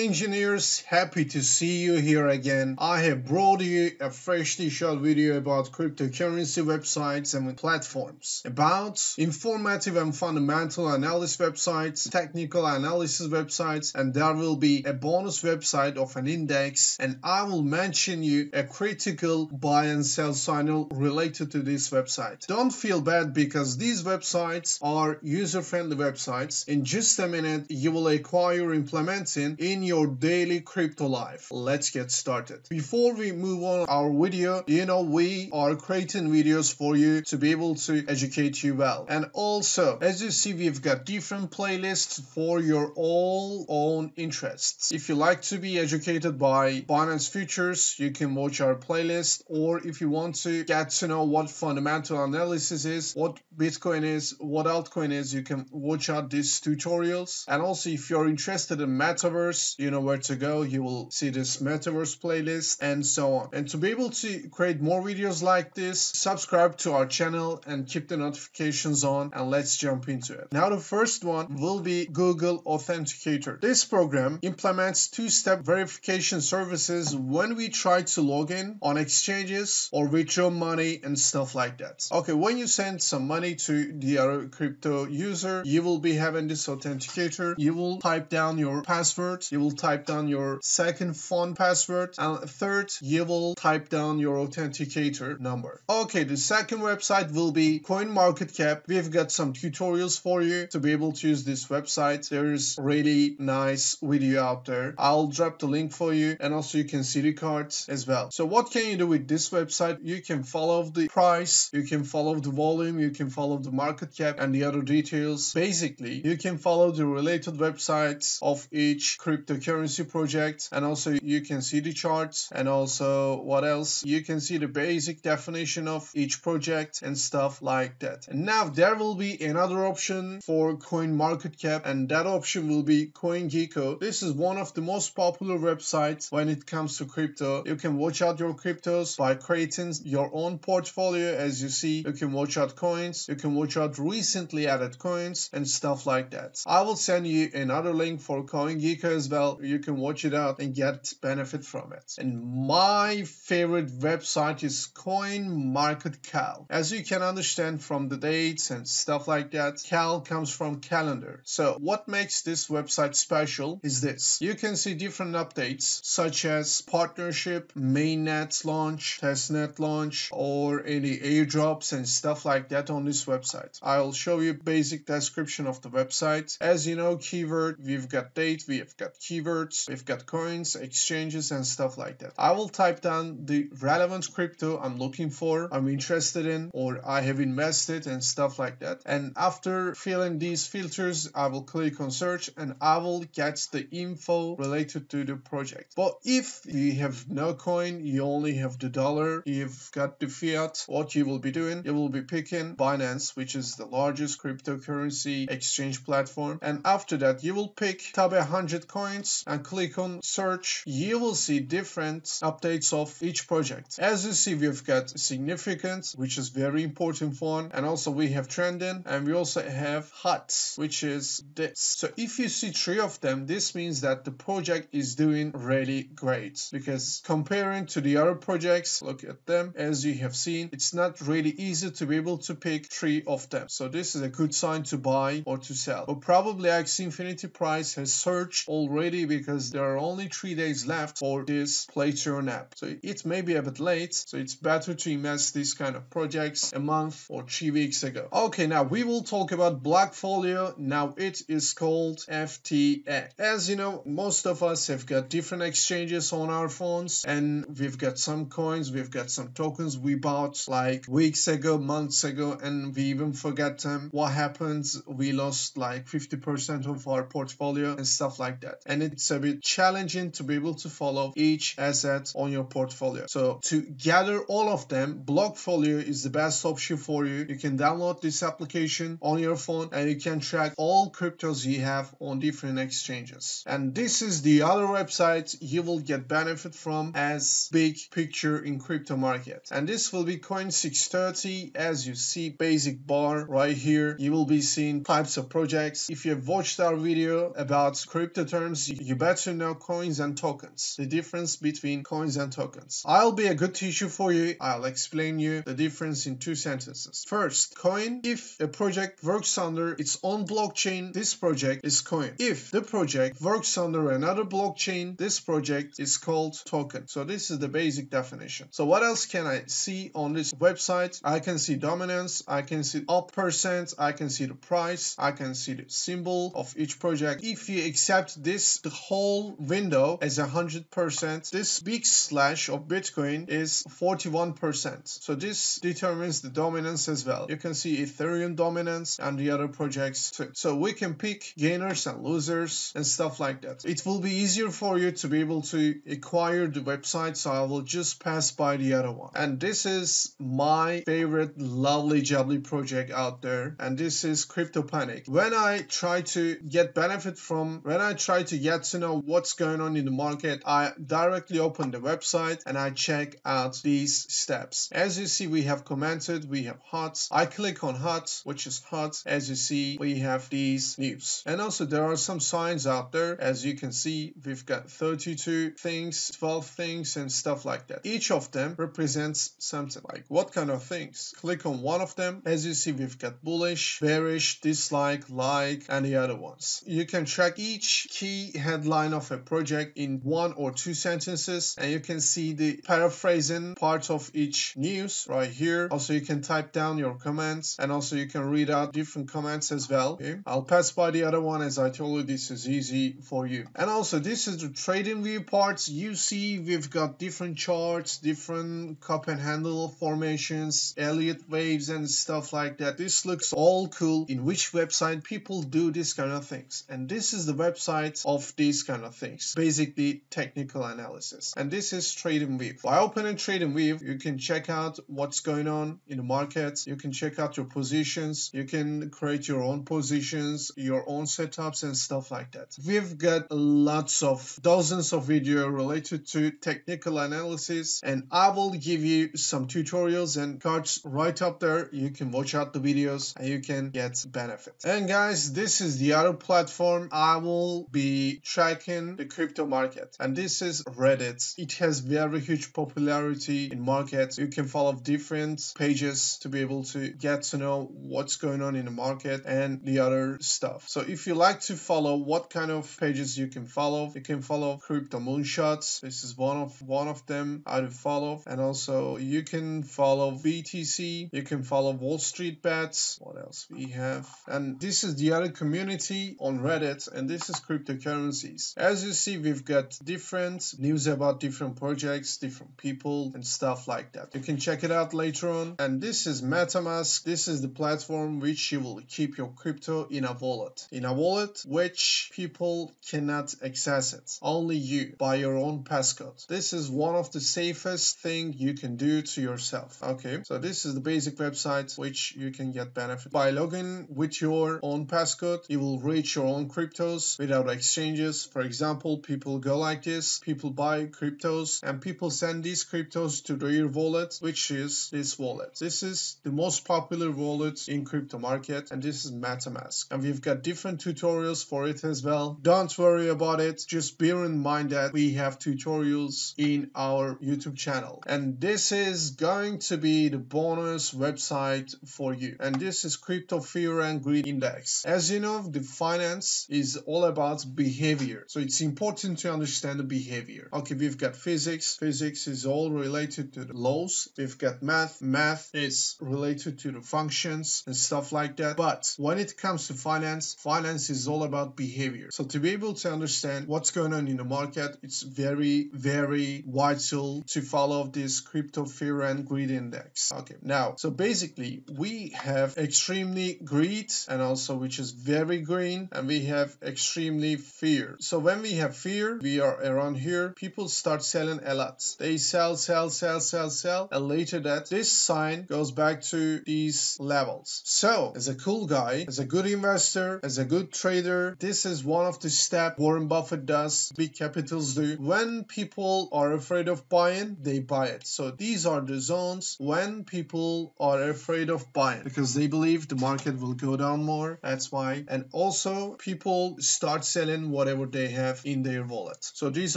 engineers, happy to see you here again. I have brought you a freshly shot video about cryptocurrency websites and platforms, about informative and fundamental analysis websites, technical analysis websites, and there will be a bonus website of an index, and I will mention you a critical buy and sell signal related to this website. Don't feel bad because these websites are user-friendly websites. In just a minute you will acquire implementing in your daily crypto life. Let's get started. Before we move on our video, we are creating videos for you to be able to educate you well. And also, as you see, we've got different playlists for your all own interests. If you like to be educated by Binance futures, you can watch our playlist, or if you want to get to know what fundamental analysis is, what Bitcoin is, what altcoin is, you can watch out these tutorials. And also, if you're interested in metaverse, you know where to go. You will see this metaverse playlist and so on. And to be able to create more videos like this, subscribe to our channel and keep the notifications on, and let's jump into it. Now the first one will be Google Authenticator. This program implements two-step verification services when we try to log in on exchanges or withdraw money and stuff like that. Okay, when you send some money to the other crypto user, you will be having this authenticator. You will type down your password, you will type down your second phone password, and third, you will type down your authenticator number. Okay, the second website will be CoinMarketCap. We've got some tutorials for you to be able to use this website. There's really nice video out there. I'll drop the link for you, and also you can see the cards as well. So what can you do with this website? You can follow the price, you can follow the volume, you can follow the market cap and the other details. Basically, you can follow the related websites of each cryptocurrency project, and also you can see the charts, and also what else? You can see the basic definition of each project and stuff like that. And now there will be another option for CoinMarketCap, and that option will be CoinGecko. This is one of the most popular websites when it comes to crypto. You can watch out your cryptos by creating your own portfolio. As you see, you can watch out coins, you can watch out recently added coins and stuff like that. I will send you another link for CoinGecko as well. You can watch it out and get benefit from it. And my favorite website is CoinMarketCal. As you can understand from the dates and stuff like that, cal comes from calendar. So what makes this website special is this. You can see different updates such as partnership, mainnet launch, testnet launch, or any airdrops and stuff like that on this website. I'll show you basic description of the website. As you know, keyword, we've got date, we've got keywords, we've got coins, exchanges and stuff like that. I will type down the relevant crypto I'm looking for, I'm interested in, or I have invested and stuff like that. And after filling these filters, I will click on search and I will get the info related to the project. But if you have no coin, you only have the dollar, you've got the fiat, what you will be doing, you will be picking Binance, which is the largest cryptocurrency exchange platform. And after that, you will pick top 100 coins and click on search. You will see different updates of each project. As you see, we've got significant, which is very important one, and also we have trending, and we also have hot, which is this. So if you see three of them, this means that the project is doing really great, because comparing to the other projects, look at them, as you have seen, it's not really easy to be able to pick three of them. So this is a good sign to buy or to sell. But probably Axie Infinity price has surged already because there are only 3 days left for this play to earn app. So it may be a bit late, so it's better to invest these kind of projects a month or 3 weeks ago. Okay, now we will talk about Blockfolio. Now it is called FTX. As you know, most of us have got different exchanges on our phones, and we've got some coins, we've got some tokens we bought like weeks ago, months ago, and we even forgot them. What happens? We lost like 50% of our portfolio and stuff like that. And it's a bit challenging to be able to follow each asset on your portfolio. So to gather all of them, Blockfolio is the best option for you. You can download this application on your phone and you can track all cryptos you have on different exchanges. And this is the other website you will get benefit from as big picture in crypto market. And this will be Coin630. As you see, basic bar right here, you will be seeing types of projects. If you have watched our video about crypto terms, you better know coins and tokens, the difference between coins and tokens. I'll be a good teacher for you. I'll explain you the difference in 2 sentences. First, coin. If a project works under its own blockchain, this project is coin. If the project works under another blockchain, this project is called token. So this is the basic definition. So what else can I see on this website? I can see dominance, I can see up percent, I can see the price, I can see the symbol of each project. If you accept this, the whole window as 100%, this big slash of Bitcoin is 41%. So this determines the dominance as well. You can see Ethereum dominance and the other projects too. So we can pick gainers and losers and stuff like that. It will be easier for you to be able to acquire the website, so I will just pass by the other one. And this is my favorite lovely jubbly project out there, and this is CryptoPanic. When I try to get to know what's going on in the market, I directly open the website and I check out these steps. As you see, we have commented, we have hot. I click on hot, which is hot. As you see, we have these news. And also there are some signs out there. As you can see, we've got 32 things, 12 things and stuff like that. Each of them represents something. Like what kind of things? Click on one of them. As you see, we've got bullish, bearish, dislike, like, and the other ones. You can track each key headline of a project in 1 or 2 sentences, and you can see the paraphrasing part of each news right here. Also, you can type down your comments, and also you can read out different comments as well. Okay? I'll pass by the other one. As I told you, this is easy for you. And also, this is the TradingView parts. You see, we've got different charts, different cup and handle formations, Elliott waves and stuff like that. This looks all cool. In which website people do this kind of things? And this is the website of these kind of things, basically technical analysis. And this is TradingView. By opening TradingView, you can check out what's going on in the market. You can check out your positions. You can create your own positions, your own setups and stuff like that. We've got dozens of videos related to technical analysis, and I will give you some tutorials and cards right up there. You can watch out the videos and you can get benefit. And guys, this is the other platform I will be tracking the crypto market, and this is Reddit. It has very huge popularity in markets. You can follow different pages to be able to get to know what's going on in the market and the other stuff. So if you like to follow what kind of pages you can follow Crypto Moonshots. This is one of them I do follow. And also you can follow BTC, you can follow Wall Street Bets. What else we have? And this is the other community on Reddit, and this is cryptocurrencies. As you see, we've got different news about different projects, different people and stuff like that. You can check it out later on. And this is Metamask. This is the platform which you will keep your crypto in a wallet. In a wallet which people cannot access it. Only you by your own passcode. This is one of the safest thing you can do to yourself. Okay, so this is the basic website which you can get benefit. By logging with your own passcode, you will reach your own cryptos without exchanges. For example, people go like this, people buy cryptos and people send these cryptos to their wallet, which is this wallet. This is the most popular wallet in crypto market, and this is Metamask. And we've got different tutorials for it as well. Don't worry about it. Just bear in mind that we have tutorials in our YouTube channel. And this is going to be the bonus website for you. And this is Crypto Fear and Greed Index. As you know, the finance is all about behavior. So it's important to understand the behavior. Okay, we've got physics. Physics is all related to the laws. We've got math. Math is related to the functions and stuff like that. But when it comes to finance, finance is all about behavior. So to be able to understand what's going on in the market, it's very, very vital to follow this Crypto Fear and Greed Index. Okay, now, so basically we have extremely greed, and also which is very green, and we have extremely fear. So when we have fear, we are around here, people start selling a lot. They sell, and later that this sign goes back to these levels. So as a cool guy, as a good investor, as a good trader, this is one of the steps Warren Buffett does, big capitals do. When people are afraid of buying, they buy it. So these are the zones when people are afraid of buying because they believe the market will go down more. That's why. And also people start selling whatever they have in their wallet. So these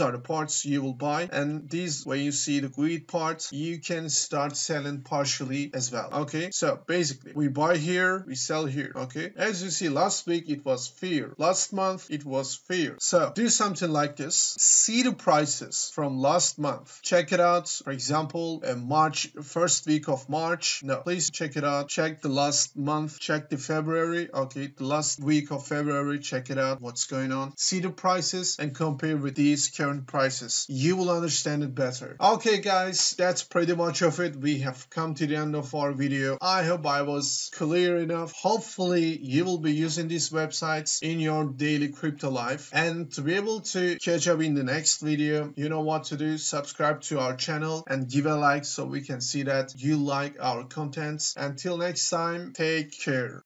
are the parts you will buy, and these, when you see the greed part, you can start selling partially as well. Okay, so basically we buy here, we sell here. Okay, as you see, last week it was fear, last month it was fear. So do something like this. See the prices from last month, check it out. For example, March, first week of March. No, please check it out. Check the last month, check the February. Okay, the last week of February, check it out, what's going on. See the prices and compare with these current prices. You will understand it better. Okay guys, that's pretty much of it. We have come to the end of our video. I hope I was clear enough. Hopefully you will be using these websites in your daily crypto life. And to be able to catch up in the next video, you know what to do. Subscribe to our channel and give a like so we can see that you like our contents. Until next time, take care.